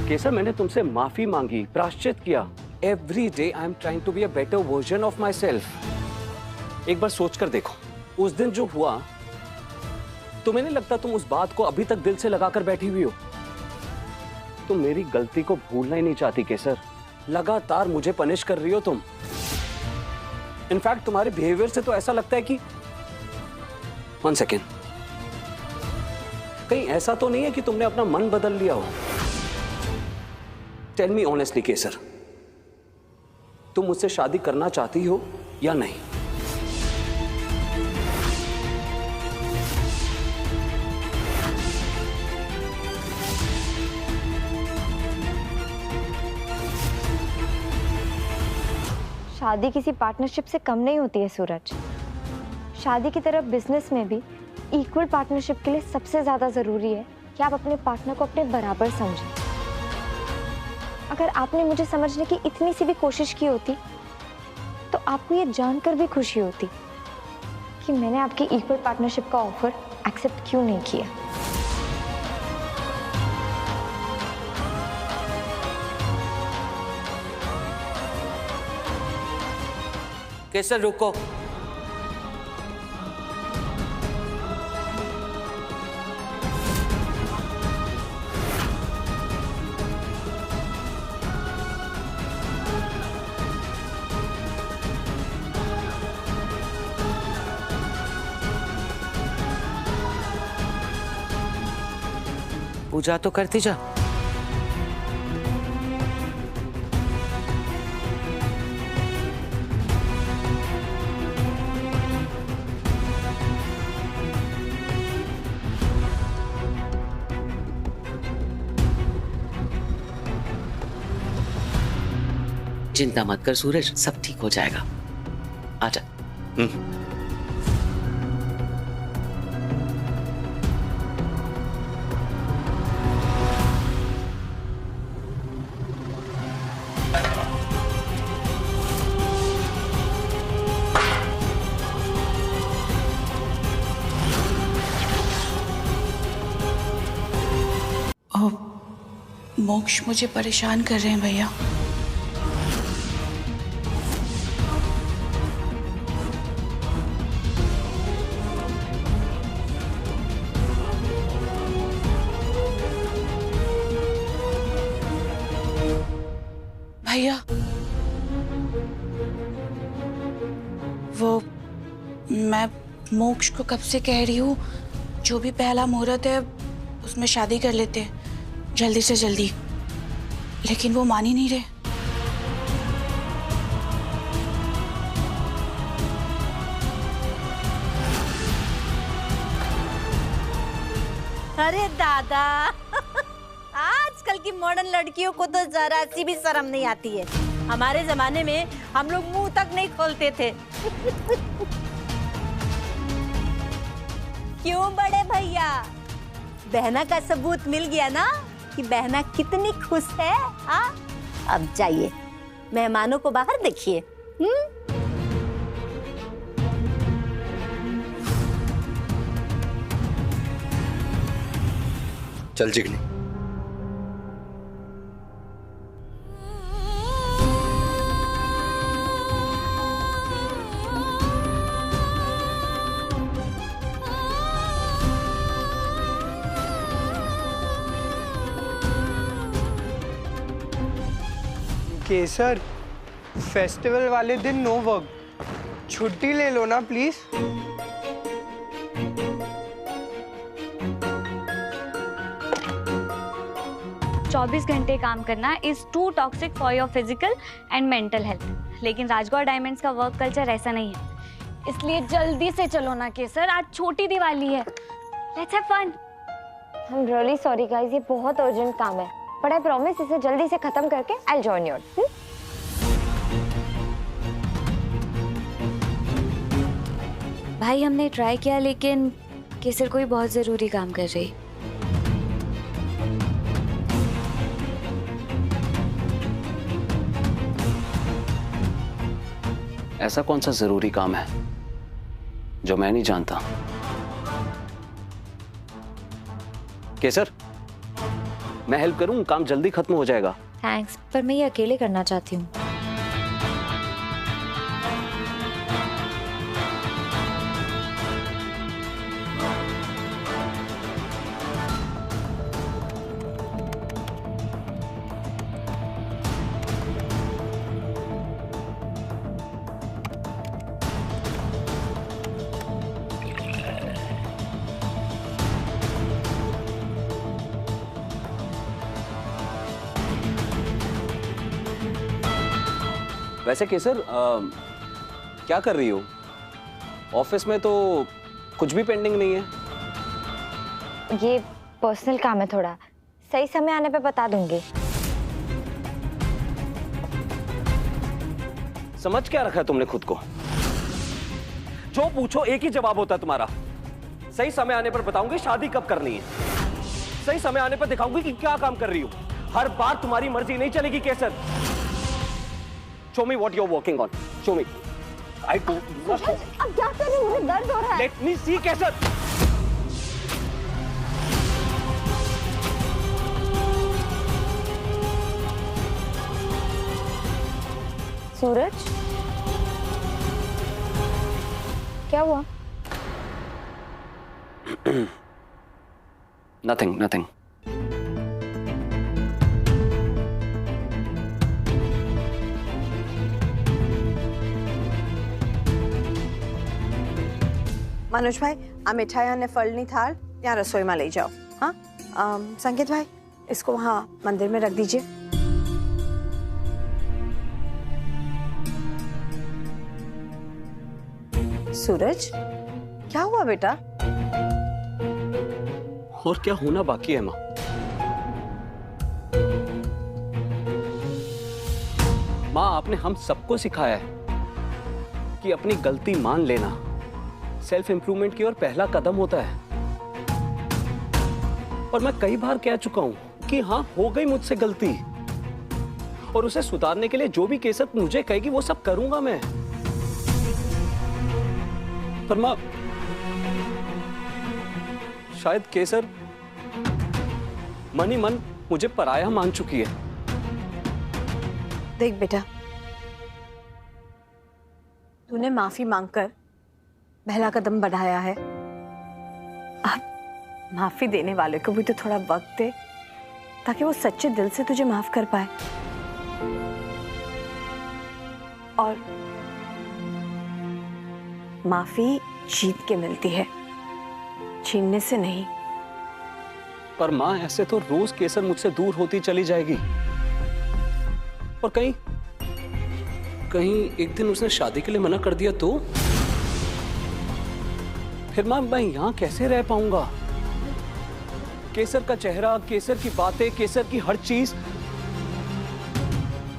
केसर, मैंने तुमसे माफी मांगी, प्रायश्चित किया। Every day I am trying to be a better version of myself. एक बार सोच कर देखो, उस दिन जो हुआ, तुम्हें नहीं लगता तुम उस बात को अभी तक दिल से लगाकर बैठी हुई हो? तुम मेरी गलती को भूलना ही नहीं चाहती केसर। लगातार मुझे पनिश कर रही हो तुम। इनफैक्ट तुम्हारे बिहेवियर से तो ऐसा लगता है कि 1 सेकेंड, कहीं ऐसा तो नहीं है कि तुमने अपना मन बदल लिया हो? टेल मी ऑनेस्टली केसर, तुम मुझसे शादी करना चाहती हो या नहीं? शादी किसी पार्टनरशिप से कम नहीं होती है सूरज। शादी की तरह बिजनेस में भी इक्वल पार्टनरशिप के लिए सबसे ज्यादा जरूरी है कि आप अपने पार्टनर को अपने बराबर समझें। अगर आपने मुझे समझने की इतनी सी भी कोशिश की होती तो आपको ये जानकर भी खुशी होती कि मैंने आपकी इक्वल पार्टनरशिप का ऑफर एक्सेप्ट क्यों नहीं किया। केसर रुको। पूजा तो करती जा। चिंता मत कर सूरज, सब ठीक हो जाएगा। आजा। मोक्ष मुझे परेशान कर रहे हैं भैया। भैया वो मैं मोक्ष को कब से कह रही हूँ जो भी पहला मुहूर्त है उसमें शादी कर लेते हैं जल्दी से जल्दी, लेकिन वो मान ही नहीं रहे। अरे दादा आजकल की मॉडर्न लड़कियों को तो जरा सी भी शर्म नहीं आती है। हमारे जमाने में हम लोग मुंह तक नहीं खोलते थे। क्यों बड़े भैया, बहना का सबूत मिल गया ना कि बहना कितनी खुश है। अब जाइए, मेहमानों को बाहर देखिए। चल चिकनी। केसर, फेस्टिवल वाले दिन नो वर्क, छुट्टी ले लो ना प्लीज। चौबीस घंटे काम करना is too toxic for your physical and mental health. लेकिन राजगौर डायमंड्स का वर्क कल्चर ऐसा नहीं है, इसलिए जल्दी से चलो ना केसर, आज छोटी दिवाली है। Let's have fun. I am really sorry guys, ये बहुत अर्जेंट काम है, बट आई प्रॉमिस इसे जल्दी से खत्म करके आई विल जॉइन योर। भाई हमने ट्राई किया लेकिन केसर कोई बहुत जरूरी काम कर रही। ऐसा कौन सा जरूरी काम है जो मैं नहीं जानता? केसर, मैं हेल्प करूं, काम जल्दी खत्म हो जाएगा। थैंक्स, पर मैं ये अकेले करना चाहती हूँ। वैसे केसर, क्या कर रही हो? ऑफिस में तो कुछ भी पेंडिंग नहीं है। ये पर्सनल काम है थोड़ा, सही समय आने पे बता दूंगी। समझ क्या रखा है तुमने खुद को? जो पूछो एक ही जवाब होता है तुम्हारा। सही समय आने पर बताऊंगी शादी कब करनी है, सही समय आने पर दिखाऊंगी कि क्या काम कर रही हो। हर बार तुम्हारी मर्जी नहीं चलेगी केसर। Show me what you're working on. Show me. I do. अब क्या करूं, मुझे दर्द हो रहा है। Let me see केसर। सूरज, क्या हुआ? Nothing, nothing. મનોજભાઈ, આ મીઠાઈ અને ફળની થાળ ત્યાં રસોઈમાં લઈ જાઓ। हाँ संकेत भाई, इसको वहाँ मंदिर में रख दीजिए। सूरज, क्या हुआ बेटा? और क्या होना बाकी है माँ? माँ, आपने हम सबको सिखाया है कि अपनी गलती मान लेना सेल्फ इंप्रूवमेंट की ओर पहला कदम होता है। और मैं कई बार कह चुका हूं कि हाँ, हो गई मुझसे गलती, और उसे सुधारने के लिए जो भी केसर मुझे कहेगी वो सब करूंगा मैं। पर मां, शायद केसर मन ही मन मुझे पराया मान चुकी है। देख बेटा, तूने माफी मांगकर पहला कदम बढ़ाया है। अब माफी देने वाले को भी तो थोड़ा वक्त दे, ताकि वो सच्चे दिल से तुझे माफ कर पाए। और माफी जीत के मिलती है, छीनने से नहीं। पर मां, ऐसे तो रोज केसर मुझसे दूर होती चली जाएगी, और कहीं एक दिन उसने शादी के लिए मना कर दिया तो फिर मां, मैं यहां कैसे रह पाऊंगा? केसर का चेहरा, केसर की बातें, केसर की हर चीज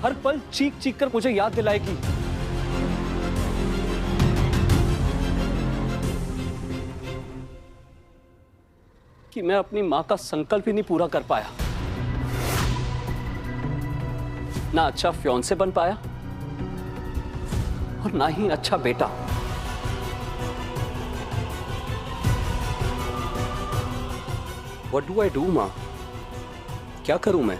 हर पल चीख चीख कर मुझे याद दिलाएगी कि मैं अपनी मां का संकल्प ही नहीं पूरा कर पाया। ना अच्छा फियांसे बन पाया और ना ही अच्छा बेटा। What do I do, मां? क्या करूं मैं?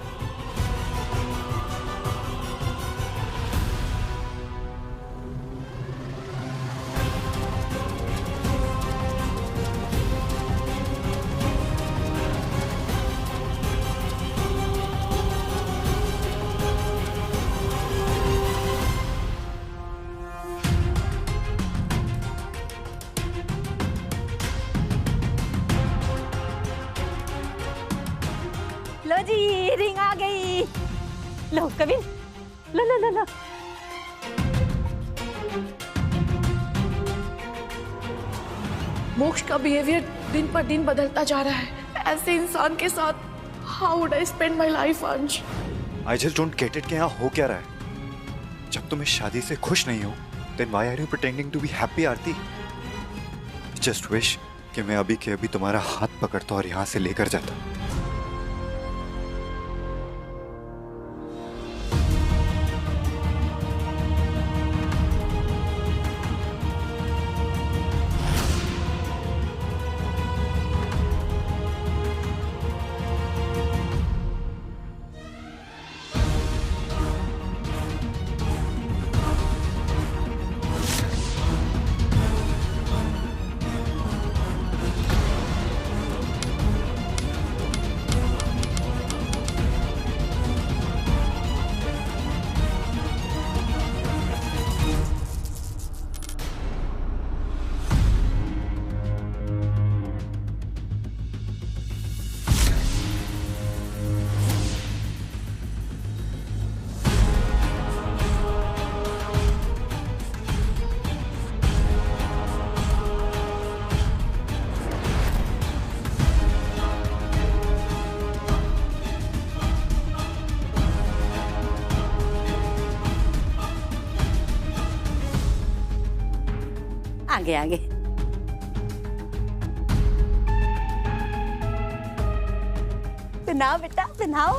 लो जी, रिंग आ गई। लो कविन, लो लो लो लो। मोक्ष का बिहेवियर दिन पर दिन बदलता जा रहा है। ऐसे इंसान के साथ how would I spend my life Ansh? I just don't get it कि यहाँ हो क्या रहा है। जब तुम इस शादी से खुश नहीं हो, then why are you pretending to be happy Aarti? Just wish कि मैं अभी के अभी तुम्हारा हाथ पकड़ता और यहाँ से लेकर जाता। आगे आगे। पहनाओ बेटा पहनाओ।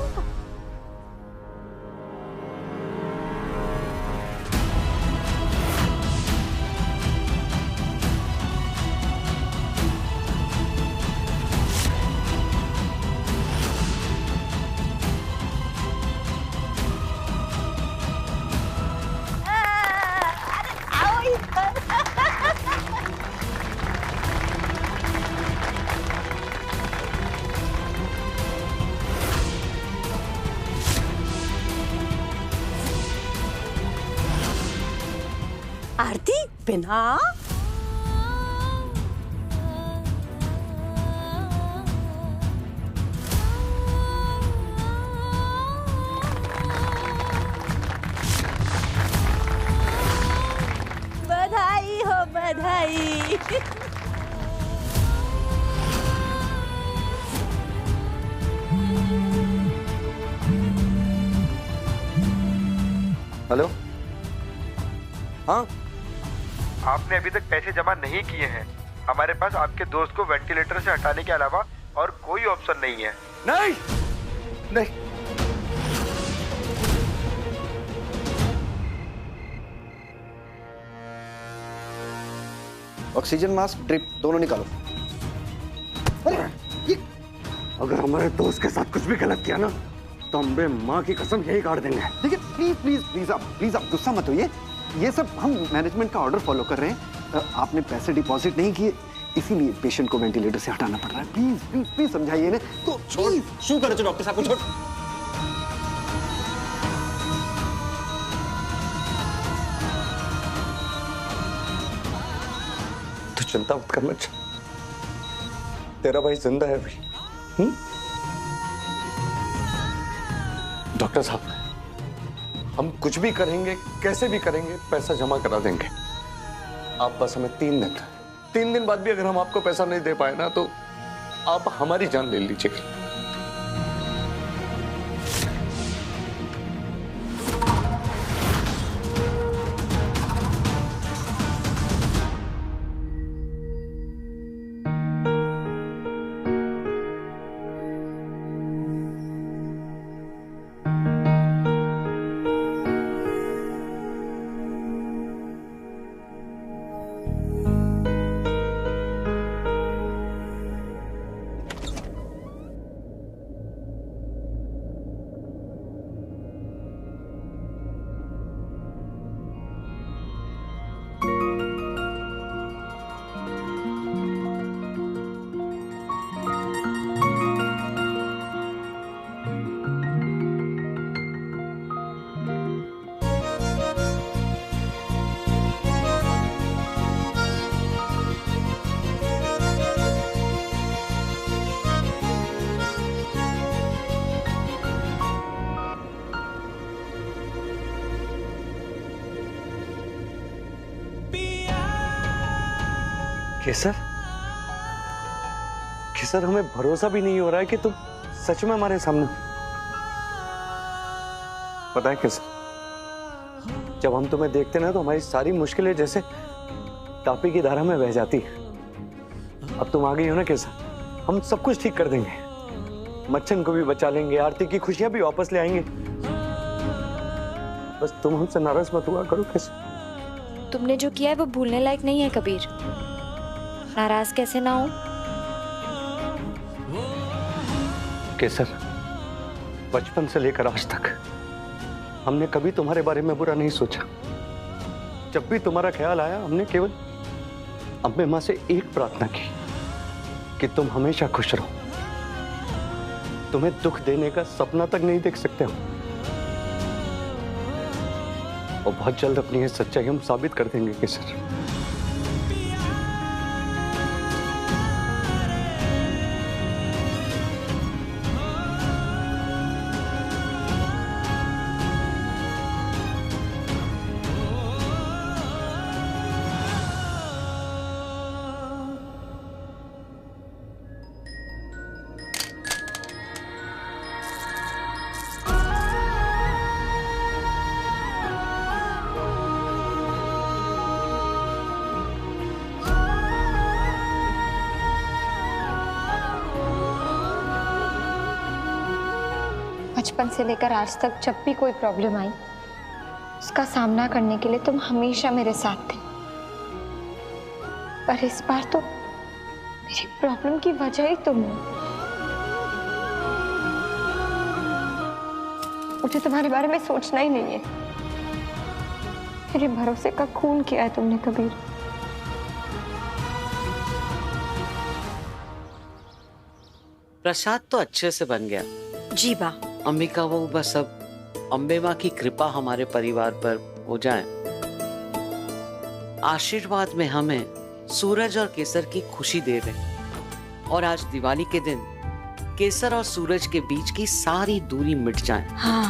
आरती पहना। बधाई हो बधाई। हेलो, हाँ आपने अभी तक पैसे जमा नहीं किए हैं। हमारे पास आपके दोस्त को वेंटिलेटर से हटाने के अलावा और कोई ऑप्शन नहीं है। नहीं नहीं, ऑक्सीजन मास्क ड्रिप दोनों निकालो। अगर हमारे दोस्त के साथ कुछ भी गलत किया ना तो अम्बे माँ की कसम यही काट देंगे। देखिए प्लीज प्लीज प्लीज आप गुस्सा मत होइए। ये सब हम मैनेजमेंट का ऑर्डर फॉलो कर रहे हैं। आपने पैसे डिपॉजिट नहीं किए, इसीलिए पेशेंट को वेंटिलेटर से हटाना पड़ रहा है। प्लीज प्लीज प्लीज समझाइए ना। तो शू करे डॉक्टर साहब को छोड़। तू चिंता मत करना, तेरा भाई जिंदा है अभी। डॉक्टर साहब, हम कुछ भी करेंगे, कैसे भी करेंगे, पैसा जमा करा देंगे। आप बस हमें 3 दिन बाद भी अगर हम आपको पैसा नहीं दे पाए ना तो आप हमारी जान ले लीजिएगा। केसर, हमें भरोसा भी नहीं हो रहा है कि तुम सच में हमारे सामने। पता है केसर, जब हम तुम्हें देखते ना तो हमारी सारी मुश्किलें जैसे तापी की धारा में बह जाती है। अब तुम आ गई हो ना केसर, हम सब कुछ ठीक कर देंगे। मच्छन को भी बचा लेंगे, आरती की खुशियां भी वापस ले आएंगे। बस तुम हमसे नाराज मत हुआ करो केसर। तुमने जो किया है वो भूलने लायक नहीं है कबीर। नाराज कैसे ना हो। केसर, बचपन से लेकर आज तक हमने कभी तुम्हारे बारे में बुरा नहीं सोचा। जब भी तुम्हारा ख्याल आया हमने केवल अम्बे माँ से एक प्रार्थना की कि तुम हमेशा खुश रहो। तुम्हें दुख देने का सपना तक नहीं देख सकते हम। और बहुत जल्द अपनी ये सच्चाई हम साबित कर देंगे केसर। बचपन से लेकर आज तक जब भी कोई प्रॉब्लम आई, उसका सामना करने के लिए तुम हमेशा मेरे साथ थे। पर इस बार तो मेरी प्रॉब्लम की वजह ही तुम हो। मुझे तुम्हारे बारे में सोचना ही नहीं है। मेरे भरोसे का खून किया है तुमने कबीर। प्रसाद तो अच्छे से बन गया। जी बा। अंबिका वो बस अब अम्बे माँ की कृपा हमारे परिवार पर हो जाए। आशीर्वाद में हमें सूरज और केसर की खुशी दे रहे और आज दिवाली के दिन केसर और सूरज के बीच की सारी दूरी मिट जाए। हाँ।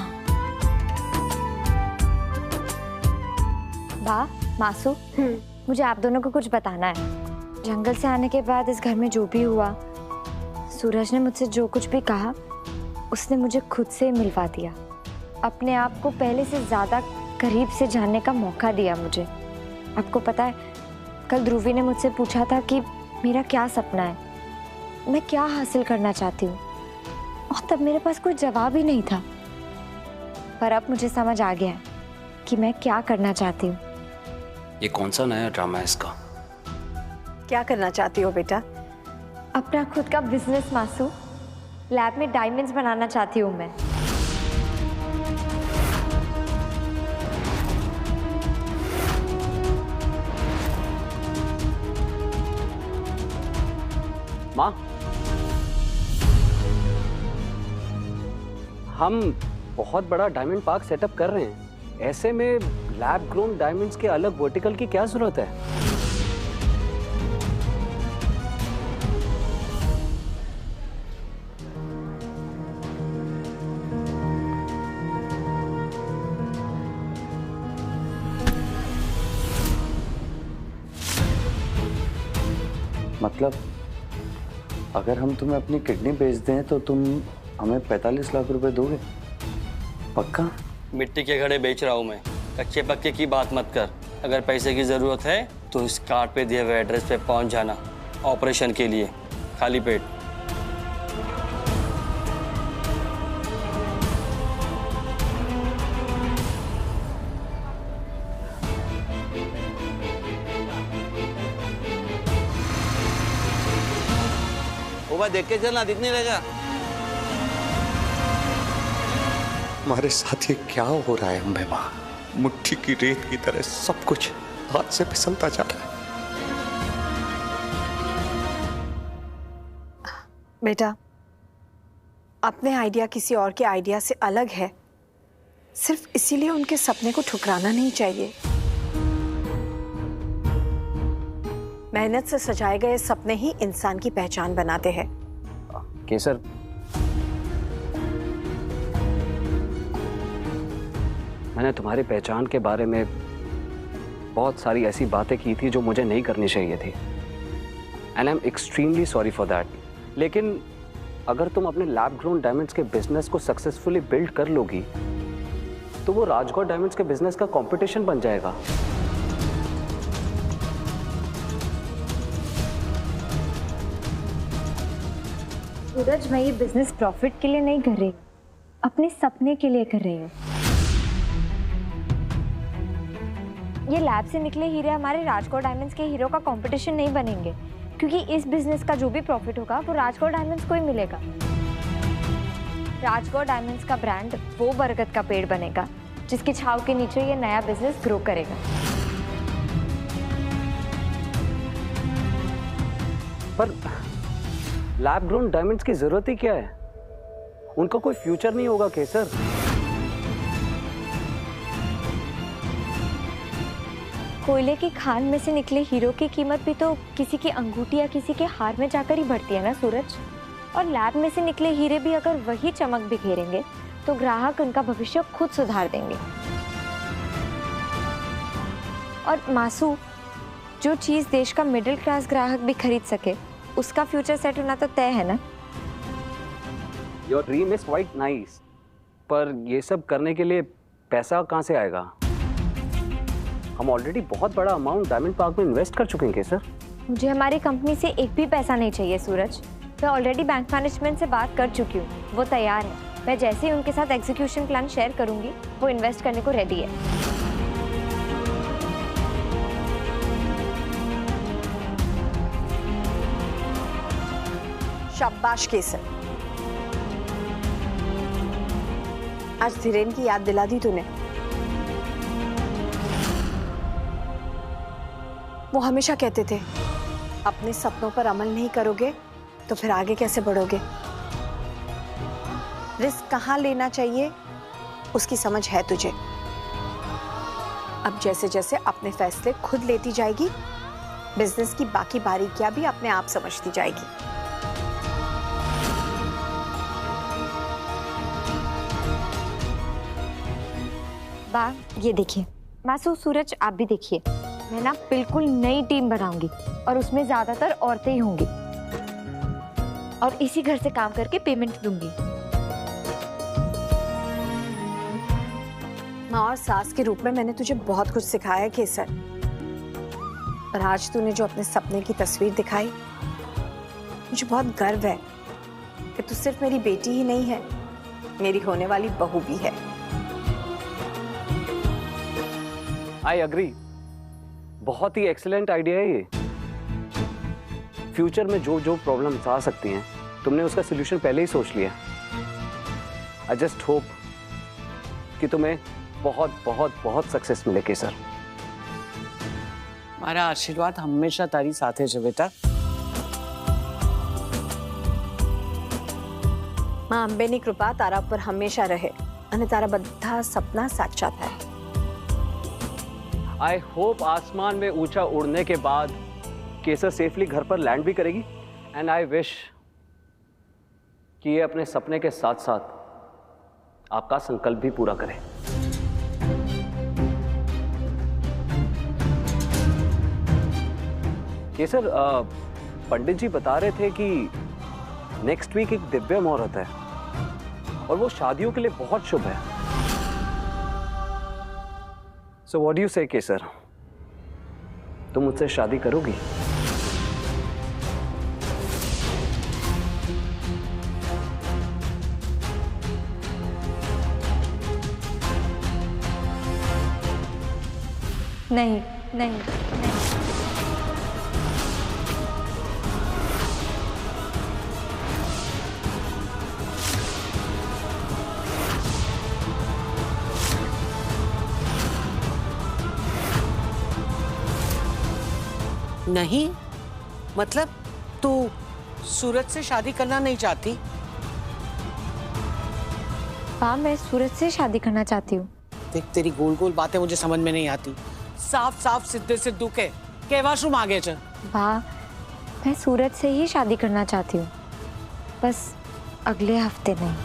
वाह मासू, मुझे आप दोनों को कुछ बताना है। जंगल से आने के बाद इस घर में जो भी हुआ, सूरज ने मुझसे जो कुछ भी कहा, उसने मुझे खुद से मिलवा दिया। अपने आप को पहले से ज्यादा करीब से जानने का मौका दिया मुझे। आपको पता है, कल ध्रुवी ने मुझसे पूछा था कि मेरा क्या सपना है, मैं क्या हासिल करना चाहती हूँ, और तब मेरे पास कोई जवाब ही नहीं था। पर अब मुझे समझ आ गया है कि मैं क्या करना चाहती हूँ। ये कौन सा नया ड्रामा है इसका? क्या करना चाहती हो बेटा? अपना खुद का बिजनेस मासू। लैब में डायमंड्स बनाना चाहती हूँ मैं। माँ, हम बहुत बड़ा डायमंड पार्क सेटअप कर रहे हैं। ऐसे में लैब ग्रोन डायमंड्स के अलग वर्टिकल की क्या जरूरत है? मतलब अगर हम तुम्हें अपनी किडनी बेच दें तो तुम हमें 45 लाख रुपए दोगे? पक्का? मिट्टी के घड़े बेच रहा हूँ मैं, कच्चे पक्के की बात मत कर। अगर पैसे की ज़रूरत है तो इस कार्ड पे दिए हुए एड्रेस पे पहुँच जाना ऑपरेशन के लिए, खाली पेट। वो भाई देख के चलना, दिख नहीं रहेगा। हमारे साथ ये क्या हो रहा है अम्बे माँ? मुट्ठी की रेत की तरह सब कुछ हाथ से फिसलता जा रहा है। बेटा, अपने आइडिया किसी और के आइडिया से अलग है, सिर्फ इसीलिए उनके सपने को ठुकराना नहीं चाहिए। मेहनत से सजाए गए सपने ही इंसान की पहचान बनाते हैं। केसर, मैंने तुम्हारी पहचान के बारे में बहुत सारी ऐसी बातें की थी जो मुझे नहीं करनी चाहिए थी, and I am extremely sorry for that. लेकिन अगर तुम अपने लैब ग्रोन डायमंड्स के बिजनेस को सक्सेसफुली बिल्ड कर लोगी तो वो राजगौर डायमंड्स के बिजनेस का कंपटीशन बन जाएगा। सूरज, मैं ये बिजनेस प्रॉफिट के लिए नहीं कर रही, अपने सपने के लिए कर रही हूँ। ये लैब से निकले हीरे हमारे राजगौर डायमंड्स के हीरो का कंपटीशन नहीं बनेंगे, क्योंकि इस बिजनेस का जो भी प्रॉफिट होगा वो राजगौर डायमंड्स को ही मिलेगा। राजगौर डायमंड्स का ब्रांड वो बरगद का पेड़ बनेगा जिसकी छाव के नीचे ये नया बिजनेस ग्रो करेगा। पर लैब ग्रोन डायमंड्स की जरूरत ही क्या है? उनका कोई फ्यूचर नहीं होगा केसर। कोयले की खान में से निकले हीरो की कीमत भी तो किसी की अंगूठी या किसी के हार में जाकर ही बढ़ती है ना सूरज। और लैब में से निकले हीरे भी अगर वही चमक बिखेरेंगे तो ग्राहक उनका भविष्य खुद सुधार देंगे। और मासू, जो चीज देश का मिडिल क्लास ग्राहक भी खरीद सके उसका फ्यूचर सेट होना तो तय है ना। Your dream is quite nice, पर ये सब करने के लिए पैसा कहाँ से आएगा? हम ऑलरेडी बहुत बड़ा अमाउंट डायमंड पार्क में इन्वेस्ट कर चुके हैं सर। मुझे हमारी कंपनी से एक भी पैसा नहीं चाहिए सूरज। मैं ऑलरेडी बैंक मैनेजमेंट से बात कर चुकी हूँ, वो तैयार है। मैं जैसे ही उनके साथ एग्जीक्यूशन प्लान शेयर करूंगी वो इन्वेस्ट करने को रेडी है। शाबाश केसर, आज धीरेन की याद दिला दी तूने। वो हमेशा कहते थे अपने सपनों पर अमल नहीं करोगे तो फिर आगे कैसे बढ़ोगे। रिस्क कहाँ लेना चाहिए उसकी समझ है तुझे। अब जैसे जैसे अपने फैसले खुद लेती जाएगी, बिजनेस की बाकी बारीकियां भी अपने आप समझती जाएगी। बा, ये देखिए मासू, सूरज आप भी देखिए, मैं ना बिल्कुल नई टीम बनाऊंगी और उसमें ज्यादातर औरतें ही होंगी और इसी घर से काम करके पेमेंट दूंगी। माँ और सास के रूप में मैंने तुझे बहुत कुछ सिखाया है केसर, और आज तूने जो अपने सपने की तस्वीर दिखाई, मुझे बहुत गर्व है कि तू सिर्फ मेरी बेटी ही नहीं है, मेरी होने वाली बहू भी है। आई अग्री, बहुत ही एक्सीलेंट आइडिया है ये। फ्यूचर में जो जो प्रॉब्लम्स आ सकती हैं, तुमने उसका सोल्यूशन पहले ही सोच लिया। आई जस्ट होप कि तुम्हें बहुत बहुत बहुत सक्सेस मिले केसर। મારા આશીર્વાદ હંમેશા તારી સાથે છે બેટા। માં અંબેની કૃપા તારા પર હંમેશા રહે અને તારા બધા સપના સાચા થાય। आई होप आसमान में ऊंचा उड़ने के बाद केसर सेफली घर पर लैंड भी करेगी, एंड आई विश कि ये अपने सपने के साथ साथ आपका संकल्प भी पूरा करे। केसर, पंडित जी बता रहे थे कि नेक्स्ट वीक एक दिव्य मुहूर्त है और वो शादियों के लिए बहुत शुभ है। So what do you say, केसर? तुम मुझसे शादी करोगी? नहीं नहीं नहीं। नहीं, मतलब तू सूरज से शादी करना नहीं चाहती? हाँ, मैं सूरज से शादी करना चाहती हूँ। देख, तेरी गोल गोल बातें मुझे समझ में नहीं आती। साफ साफ सीधे सिद्धू के केवा शू मांगे छ? वाह, मैं सूरज से ही शादी करना चाहती हूँ, बस अगले हफ्ते नहीं।